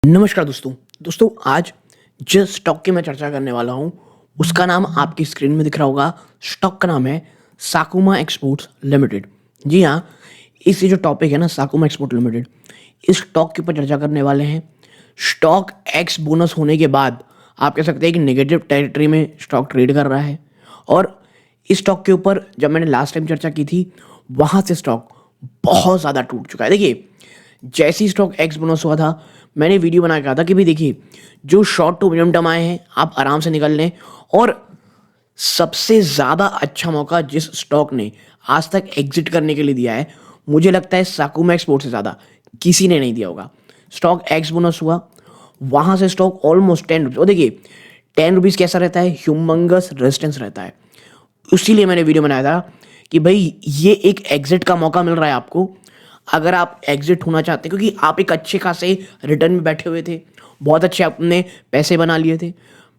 नमस्कार दोस्तों आज जिस स्टॉक की मैं चर्चा करने वाला हूँ उसका नाम आपकी स्क्रीन में दिख रहा होगा। स्टॉक का नाम है साकुमा एक्सपोर्ट्स लिमिटेड। जी हाँ, इस ये जो टॉपिक है ना साकुमा एक्सपोर्ट लिमिटेड, इस स्टॉक के ऊपर चर्चा करने वाले हैं। स्टॉक एक्स बोनस होने के बाद आप कह सकते हैं कि नेगेटिव टेरिटरी में स्टॉक ट्रेड कर रहा है। और इस स्टॉक के ऊपर जब मैंने लास्ट टाइम चर्चा की थी वहाँ से स्टॉक बहुत ज़्यादा टूट चुका है। देखिए, जैसी स्टॉक एक्स बोनस हुआ था मैंने वीडियो बना के कहा था कि भाई देखिए, जो शॉर्ट टू मीडियम टर्म आए हैं आप आराम से निकल लें। और सबसे ज़्यादा अच्छा मौका जिस स्टॉक ने आज तक एग्जिट करने के लिए दिया है, मुझे लगता है साकुमा एक्सपोर्ट से ज़्यादा किसी ने नहीं दिया होगा। स्टॉक एक्स बोनस हुआ, वहाँ से स्टॉक ऑलमोस्ट 10 रुपीज़। और देखिए 10 रुपीज़ कैसा रहता है, ह्यूमंगस रेजिस्टेंस रहता है। इसीलिए मैंने वीडियो बनाया था कि भाई ये एक एग्जिट का मौका मिल रहा है आपको, अगर आप एग्जिट होना चाहते हैं, क्योंकि आप एक अच्छे खासे रिटर्न में बैठे हुए थे, बहुत अच्छे आपने पैसे बना लिए थे।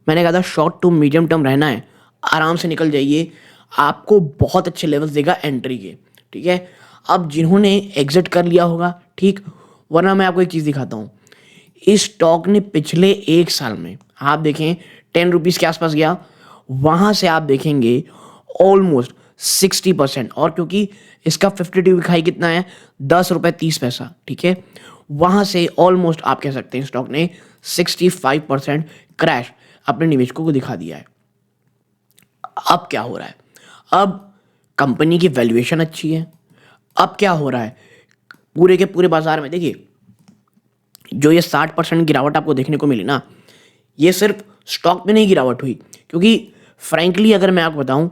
मैंने कहा था शॉर्ट टू मीडियम टर्म रहना है, आराम से निकल जाइए, आपको बहुत अच्छे लेवल्स देगा एंट्री के। ठीक है, अब जिन्होंने एग्जिट कर लिया होगा ठीक, वरना मैं आपको एक चीज़ दिखाता हूँ। इस स्टॉक ने पिछले एक साल में आप देखें 10 रुपीज़ के आसपास गया, वहाँ से आप देखेंगे ऑलमोस्ट 60%। और क्योंकि इसका 52 वीक हाई कितना है, 10 रुपये 30 पैसा। ठीक है, वहाँ से ऑलमोस्ट आप कह सकते हैं स्टॉक ने 65% क्रैश अपने निवेशकों को दिखा दिया है। अब क्या हो रहा है, अब कंपनी की वैल्यूएशन अच्छी है। अब क्या हो रहा है पूरे के पूरे बाजार में, देखिए जो ये 60% गिरावट आपको देखने को मिली ना, ये सिर्फ स्टॉक में नहीं गिरावट हुई। क्योंकि फ्रैंकली अगर मैं आपको बताऊं,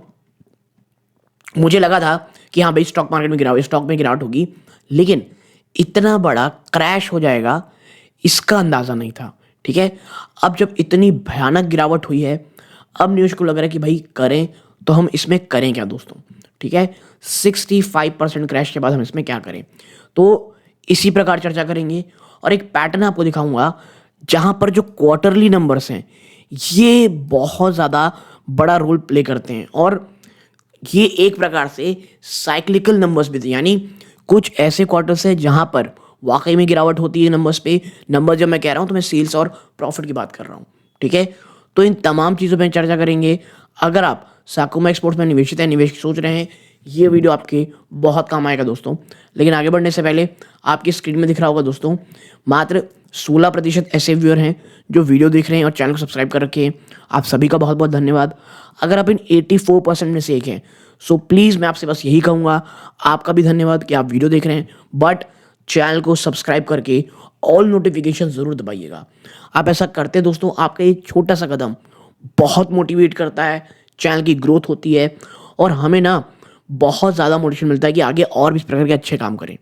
मुझे लगा था कि हाँ भाई स्टॉक मार्केट में स्टॉक में गिरावट होगी, लेकिन इतना बड़ा क्रैश हो जाएगा इसका अंदाज़ा नहीं था। ठीक है, अब जब इतनी भयानक गिरावट हुई है, अब न्यूज़ को लग रहा है कि भाई करें तो हम इसमें करें क्या दोस्तों। ठीक है, 65% क्रैश के बाद हम इसमें क्या करें, तो इसी प्रकार चर्चा करेंगे। और एक पैटर्न आपको दिखाऊंगा जहां पर जो क्वार्टरली नंबर्स हैं ये बहुत ज़्यादा बड़ा रोल प्ले करते हैं। और ये एक प्रकार से साइक्लिकल नंबर्स भी थे, यानी कुछ ऐसे क्वार्टर्स हैं जहां पर वाकई में गिरावट होती है नंबर्स पे। नंबर जब मैं कह रहा हूं तो मैं सेल्स और प्रॉफिट की बात कर रहा हूं। ठीक है, तो इन तमाम चीज़ों पर चर्चा करेंगे। अगर आप साकुमा एक्सपोर्ट्स में निवेशित हैं, निवेश सोच रहे हैं, ये वीडियो आपके बहुत काम आएगा दोस्तों। लेकिन आगे बढ़ने से पहले आपकी स्क्रीन में दिख रहा होगा दोस्तों, मात्र 16% ऐसे व्यूअर हैं जो वीडियो देख रहे हैं और चैनल को सब्सक्राइब कर रखे हैं। आप सभी का बहुत बहुत धन्यवाद। अगर आप इन 84% में से एक हैं, सो प्लीज़ मैं आपसे बस यही कहूँगा, आपका भी धन्यवाद कि आप वीडियो देख रहे हैं, बट चैनल को सब्सक्राइब करके ऑल नोटिफिकेशन ज़रूर दबाइएगा। आप ऐसा करते हैं दोस्तों, आपका एक छोटा सा कदम बहुत मोटिवेट करता है, चैनल की ग्रोथ होती है और हमें ना बहुत ज़्यादा मोटिवेशन मिलता है कि आगे और भी इस प्रकार के अच्छे काम करें।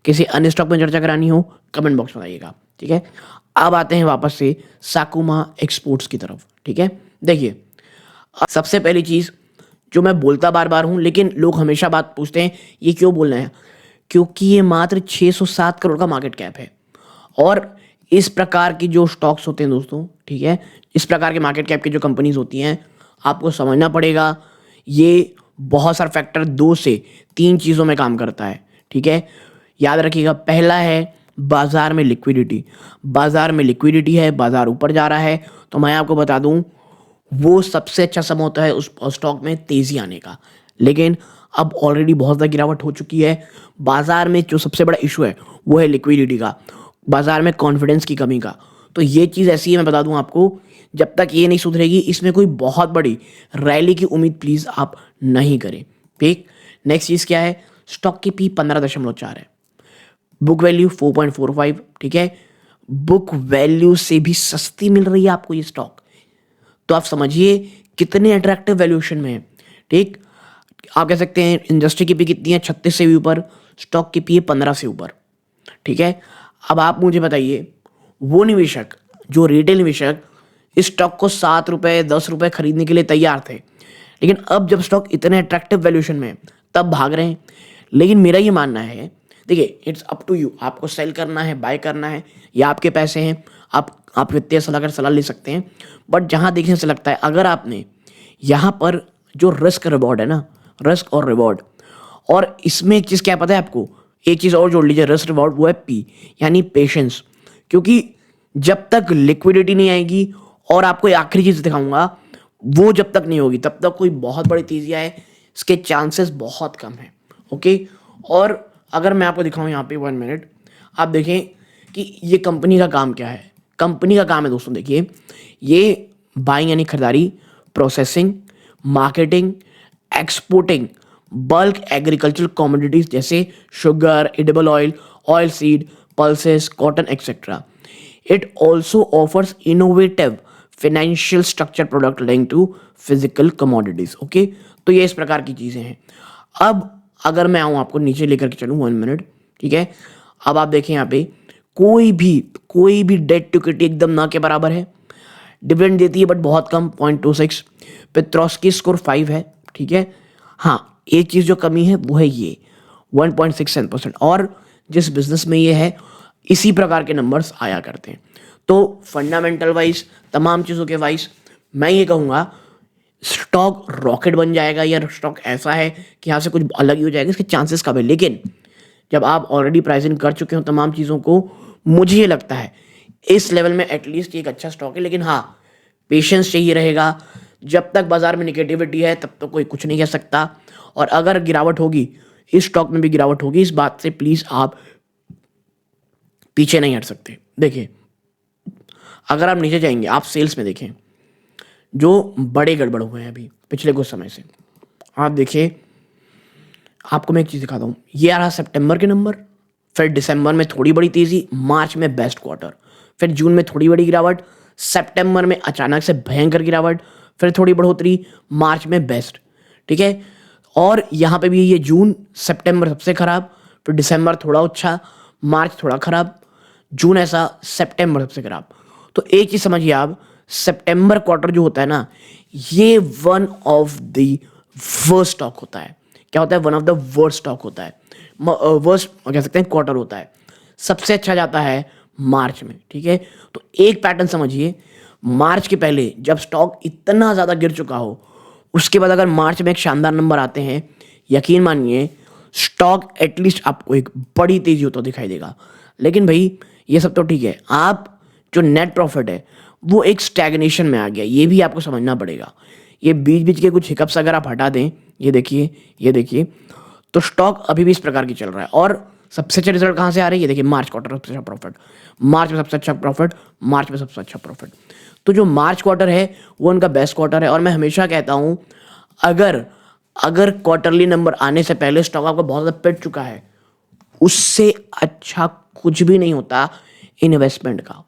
किसी अन्य स्टॉक में चर्चा करानी हो कमेंट बॉक्स में बताइएगा। ठीक है, अब आते हैं वापस से साकुमा एक्सपोर्ट्स की तरफ। ठीक है, देखिए सबसे पहली चीज़ जो मैं बोलता बार बार हूँ, लेकिन लोग हमेशा बात पूछते हैं ये क्यों बोल रहे हैं, क्योंकि ये मात्र 607 करोड़ का मार्केट कैप है। और इस प्रकार की जो स्टॉक्स होते हैं दोस्तों, ठीक है, इस प्रकार के मार्केट कैप की जो कंपनीज होती हैं, आपको समझना पड़ेगा ये बहुत सारे फैक्टर 2 से 3 चीज़ों में काम करता है। ठीक है, याद रखिएगा, पहला है बाजार में लिक्विडिटी। बाजार में लिक्विडिटी है, बाजार ऊपर जा रहा है तो मैं आपको बता दूं वो सबसे अच्छा समय होता है उस स्टॉक में तेज़ी आने का। लेकिन अब ऑलरेडी बहुत ज़्यादा गिरावट हो चुकी है। बाजार में जो सबसे बड़ा इशू है वो है लिक्विडिटी का, बाजार में कॉन्फिडेंस की कमी का। तो ये चीज़ ऐसी है, मैं बता दूं आपको, जब तक ये नहीं सुधरेगी इसमें कोई बहुत बड़ी रैली की उम्मीद प्लीज़ आप नहीं करें। ठीक, नेक्स्ट चीज़ क्या है, स्टॉक की पी 15.4 है, बुक वैल्यू 4.45। ठीक है, बुक वैल्यू से भी सस्ती मिल रही है आपको ये स्टॉक, तो आप समझिए कितने अट्रैक्टिव वैल्यूएशन में है। ठीक, आप कह सकते हैं इंडस्ट्री की पी कितनी है, 36 से भी ऊपर, स्टॉक की पी है 15 से ऊपर। ठीक है, अब आप मुझे बताइए वो निवेशक जो रिटेल निवेशक इस स्टॉक को 7 रुपये 10 रुपये खरीदने के लिए तैयार थे, लेकिन अब जब स्टॉक इतने अट्रैक्टिव वैल्यूएशन में तब भाग रहे हैं। लेकिन मेरा ये मानना है, देखिए इट्स अप टू यू, आपको सेल करना है बाय करना है, या आपके पैसे हैं, आप वित्तीय सलाहकार सलाह ले सकते हैं। बट जहाँ देखने से लगता है अगर आपने यहाँ पर जो रिस्क रिवॉर्ड है ना, रिस्क और रिवॉर्ड, और इसमें एक चीज़ क्या पता है आपको, एक चीज़ और जोड़ लीजिए रिस्क रिवॉर्ड, वो है पी, यानी पेशेंस। क्योंकि जब तक लिक्विडिटी नहीं आएगी, और आपको आखिरी चीज दिखाऊंगा, वो जब तक नहीं होगी तब तक कोई बहुत बड़ी तेजी आए इसके चांसेस बहुत कम है। ओके, और अगर मैं आपको दिखाऊं यहाँ पे 1 मिनट, आप देखें कि ये कंपनी का काम क्या है। कंपनी का काम है दोस्तों, देखिए, ये बाइंग यानी खरीदारी, processing, marketing, exporting bulk agricultural commodities जैसे sugar, edible oil, oil seed, pulses, cotton etcetera. It also offers innovative financial structure product link to physical commodities. Okay, तो ये इस प्रकार की चीजें हैं। अब अगर मैं आऊं आपको नीचे लेकर के चलूं 1 मिनट, ठीक है। अब आप देखें यहाँ पे कोई भी डेट टू इक्विटी एकदम ना के बराबर है। डिविडेंड देती है बट बहुत कम, 0.26। पेट्रोस्की स्कोर 5 है, ठीक है। हाँ, एक चीज जो कमी है वो है ये 1.67%, और जिस बिजनेस में ये है इसी प्रकार के नंबर्स आया करते हैं। तो फंडामेंटल वाइज, तमाम चीज़ों के वाइज मैं ये कहूँगा स्टॉक रॉकेट बन जाएगा, या स्टॉक ऐसा है कि यहाँ से कुछ अलग ही हो जाएगा, इसके चांसेस कम है। लेकिन जब आप ऑलरेडी प्राइसिंग कर चुके हो तमाम चीज़ों को, मुझे ये लगता है इस लेवल में एटलीस्ट एक अच्छा स्टॉक है। लेकिन हाँ, पेशेंस चाहिए रहेगा। जब तक बाजार में निगेटिविटी है तब तो कोई कुछ नहीं कह सकता, और अगर गिरावट होगी, इस स्टॉक में भी गिरावट होगी, इस बात से प्लीज़ आप पीछे नहीं हट सकते। देखिए, अगर आप नीचे जाएंगे, आप सेल्स में देखें जो बड़े गड़बड़ हुए हैं अभी पिछले कुछ समय से, आप देखिए, आपको मैं एक चीज़ दिखाता हूँ। ये आ रहा सितंबर के नंबर, फिर दिसंबर में थोड़ी बड़ी तेज़ी, मार्च में बेस्ट क्वार्टर, फिर जून में थोड़ी बड़ी गिरावट, सितंबर में अचानक से भयंकर गिरावट, फिर थोड़ी बढ़ोतरी, मार्च में बेस्ट, ठीक है। और यहाँ पे भी ये जून सितंबर सबसे खराब, फिर दिसंबर थोड़ा अच्छा, मार्च थोड़ा खराब, जून ऐसा, सितंबर सबसे खराब। तो एक चीज़ समझिए आप, सितंबर क्वार्टर जो होता है ना, ये one of the worst stock होता है। क्या होता है? One of the worst stock होता है, वर्स्ट कह सकते हैं क्वार्टर होता है। सबसे अच्छा जाता है मार्च में, ठीक है। तो एक पैटर्न समझिए, मार्च के पहले जब स्टॉक इतना ज़्यादा गिर चुका हो, उसके बाद अगर मार्च में एक शानदार नंबर आते हैं, यकीन मानिए स्टॉक एटलीस्ट आपको एक बड़ी तेजी होता दिखाई देगा। लेकिन भाई ये सब तो ठीक है, आप जो नेट प्रॉफिट है वो एक स्टैग्नेशन में आ गया, ये भी आपको समझना पड़ेगा। ये बीच बीच के कुछ हिकअप्स अगर आप हटा दें, ये देखिए, तो स्टॉक अभी भी इस प्रकार की चल रहा है। और सबसे अच्छे रिजल्ट कहाँ से आ रहे हैं? ये देखिए, मार्च क्वार्टर सबसे अच्छा प्रॉफिट, मार्च में सबसे अच्छा प्रॉफिट, मार्च में सबसे अच्छा प्रॉफिट। तो जो मार्च क्वार्टर है वो उनका बेस्ट क्वार्टर है। और मैं हमेशा कहता हूँ, अगर क्वार्टरली नंबर आने से पहले स्टॉक आपका बहुत ज़्यादा पिट चुका है, उससे अच्छा कुछ भी नहीं होता इन्वेस्टमेंट का,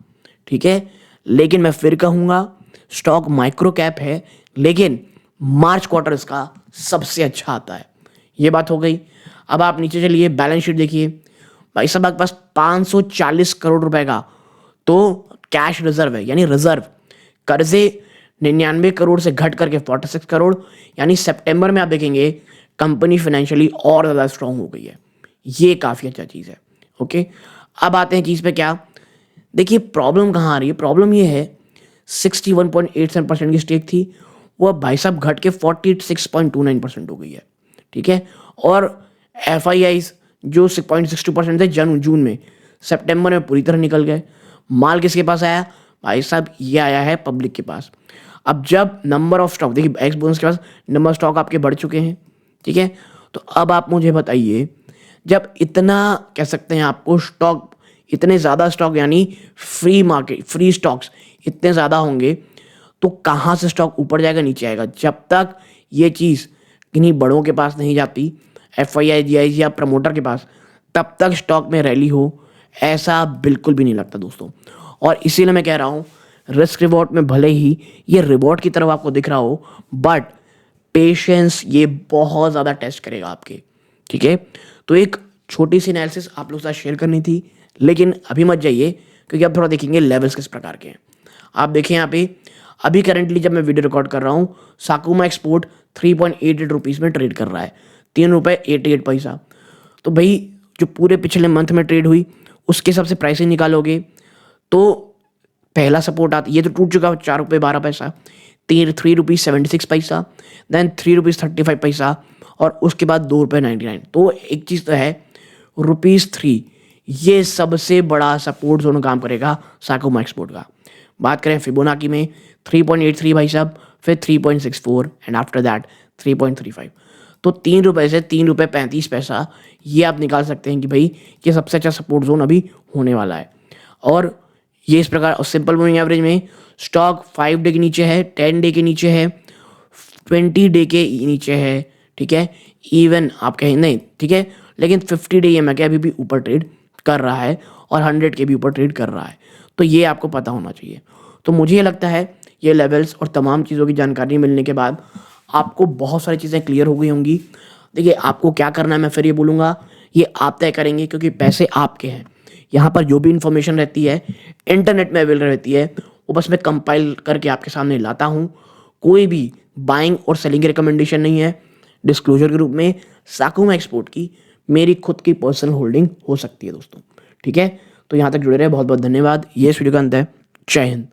ठीक है। लेकिन मैं फिर कहूँगा, स्टॉक माइक्रो कैप है, लेकिन मार्च क्वार्टर इसका सबसे अच्छा आता है। ये बात हो गई। अब आप नीचे चलिए, बैलेंस शीट देखिए, भाई साहब आपके पास 540 करोड़ रुपए का तो कैश रिजर्व है, यानी रिजर्व। कर्जे 99 करोड़ से घट करके 46 करोड़, यानी सितंबर में आप देखेंगे कंपनी फाइनेंशियली और ज़्यादा स्ट्रांग हो गई है। ये काफ़ी अच्छा चीज़ है। ओके, अब आते हैं चीज़ पे। क्या देखिए, प्रॉब्लम कहाँ आ रही है? प्रॉब्लम ये है, 61.87% की स्टेक थी, वो अब भाई साहब घट के 46.29% हो गई है, ठीक है। और FIIs जो 6.62% थे जून में, सितंबर में पूरी तरह निकल गए। माल किसके पास आया? भाई साहब ये आया है पब्लिक के पास। अब जब नंबर ऑफ स्टॉक, देखिए एक्स बोनस के पास नंबर ऑफ स्टॉक आपके बढ़ चुके हैं, ठीक है। तो अब आप मुझे बताइए, जब इतना कह सकते हैं आपको स्टॉक, इतने ज़्यादा स्टॉक यानी फ्री मार्केट, फ्री स्टॉक्स इतने ज़्यादा होंगे, तो कहाँ से स्टॉक ऊपर जाएगा नीचे आएगा? जब तक ये चीज़ किन्हीं बड़ों के पास नहीं जाती, FII GIs या प्रमोटर के पास, तब तक स्टॉक में रैली हो ऐसा बिल्कुल भी नहीं लगता दोस्तों। और इसीलिए मैं कह रहा हूँ, रिस्क रिवॉर्ड में भले ही ये रिवॉर्ड की तरफ आपको दिख रहा हो, बट पेशेंस ये बहुत ज़्यादा टेस्ट करेगा आपके, ठीक है। तो एक छोटी सी एनालिसिस आप लोग के साथ शेयर करनी थी, लेकिन अभी मत जाइए, क्योंकि अब थोड़ा देखेंगे लेवल्स किस प्रकार के हैं। आप देखें यहाँ पे, अभी करंटली जब मैं वीडियो रिकॉर्ड कर रहा हूँ, साकुमा एक्सपोर्ट 3.88 रुपीज़ में ट्रेड कर रहा है, 3 रुपये 88 पैसा। तो भाई जो पूरे पिछले मंथ में ट्रेड हुई उसके हिसाब से प्राइसिंग निकालोगे तो पहला सपोर्ट आता, ये तो टूट चुका है 4 रुपये 12 पैसा, 3 रुपीज़ 76 पैसा, देन 3 रुपीज़ 35 पैसा, और उसके बाद 2 रुपये 99। तो एक चीज़ तो है, ₹3 ये सबसे बड़ा सपोर्ट जोन काम करेगा साकुमा एक्सपोर्ट का। बात करें फिबोनाकी में 3.83 भाई साहब, फिर 3.64 एंड आफ्टर दैट 3.35। तो ₹3 से ₹3.35 ये आप निकाल सकते हैं कि भाई ये सबसे अच्छा सपोर्ट जोन अभी होने वाला है। और ये इस प्रकार सिंपल मूविंग एवरेज में स्टॉक 5 डे के नीचे है, 10 डे के नीचे है, 20 डे के नीचे है, ठीक है, इवन आप कहें नहीं, ठीक है, लेकिन 50 डे EMA के अभी भी ऊपर ट्रेड कर रहा है और 100 के भी ऊपर ट्रेड कर रहा है। तो ये आपको पता होना चाहिए। तो मुझे ये लगता है ये लेवल्स और तमाम चीज़ों की जानकारी मिलने के बाद आपको बहुत सारी चीज़ें क्लियर हो गई होंगी। देखिए आपको क्या करना है मैं फिर ये बोलूँगा, ये आप तय करेंगे क्योंकि पैसे आपके हैं। यहाँ पर जो भी इन्फॉर्मेशन रहती है इंटरनेट में अवेलेबल रहती है वो बस मैं कंपाइल करके आपके सामने लाता हूँ। कोई भी बाइंग और सेलिंग की रिकमेंडेशन नहीं है। डिस्क्लोजर के रूप में साकुमा एक्सपोर्ट की मेरी खुद की पर्सनल होल्डिंग हो सकती है दोस्तों, ठीक है। तो यहाँ तक जुड़े रहे, बहुत बहुत धन्यवाद। ये इस वीडियो का अंत है। जय हिंद।